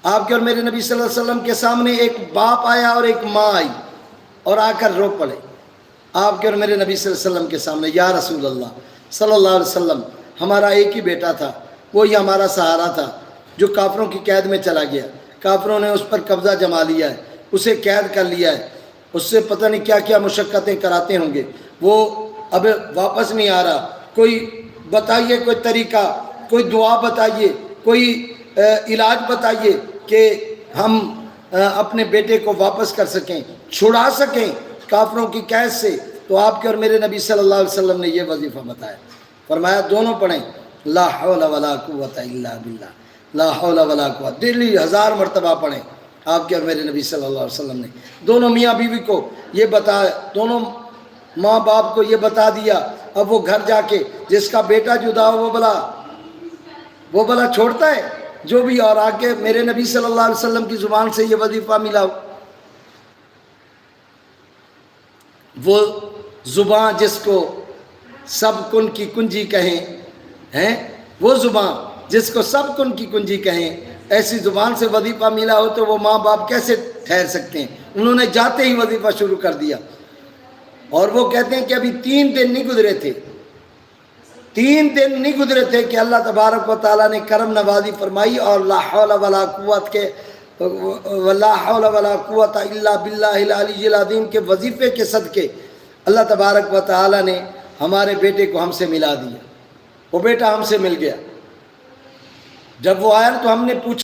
آپ کے اور میرے نبی صلی اللہ علیہ وسلم کے سامنے ایک باپ آیا اور ایک ماں آئی اور آ کر رو پڑے آپ کے اور میرے نبی صلی اللہ علیہ وسلم کے سامنے، یا رسول اللہ صلی اللہ علیہ وسلم، ہمارا ایک ہی بیٹا تھا، وہی ہمارا سہارا تھا، جو کافروں کی قید میں چلا گیا، کافروں نے اس پر قبضہ جما لیا ہے، اسے قید کر لیا ہے، اس سے پتہ نہیں کیا کیا مشقتیں کراتے ہوں گے، وہ اب واپس نہیں آ رہا، کوئی بتائیے، کوئی طریقہ، کوئی دعا بتائیے، کوئی علاج بتائیے کہ ہم اپنے بیٹے کو واپس کر سکیں، چھڑا سکیں کافروں کی قید سے۔ تو آپ کے اور میرے نبی صلی اللہ علیہ وسلم نے یہ وظیفہ بتایا، فرمایا دونوں پڑھیں، لا حول ولا قوت الا باللہ، لا حول ولا قوت، ڈیلی 1000 مرتبہ پڑھیں۔ آپ کے اور میرے نبی صلی اللہ علیہ وسلم نے دونوں میاں بیوی کو یہ بتایا، دونوں ماں باپ کو یہ بتا دیا۔ اب وہ گھر جا کے جس کا بیٹا جدا ہو وہ بلا چھوڑتا ہے جو بھی، اور آگے میرے نبی صلی اللہ علیہ وسلم کی زبان سے یہ وظیفہ ملا، وہ زبان جس کو سب کن کی کنجی کہیں ہیں، وہ زبان جس کو سب کن کی کنجی کہیں، ایسی زبان سے وظیفہ ملا ہو تو وہ ماں باپ کیسے ٹھہر سکتے ہیں؟ انہوں نے جاتے ہی وظیفہ شروع کر دیا، اور وہ کہتے ہیں کہ ابھی 3 دن نہیں گزرے تھے، 3 دن نہیں گزرے تھے کہ اللہ تبارک و تعالیٰ نے کرم نوازی فرمائی، اور لا حول ولا قوت ولا حول ولا قوت الا باللہ العلی العظیم کے وظیفے کے صدقے اللہ تبارک و تعالیٰ نے ہمارے بیٹے کو ہم سے ملا دیا، وہ بیٹا ہم سے مل گیا۔ جب وہ آیا تو ہم نے پوچھا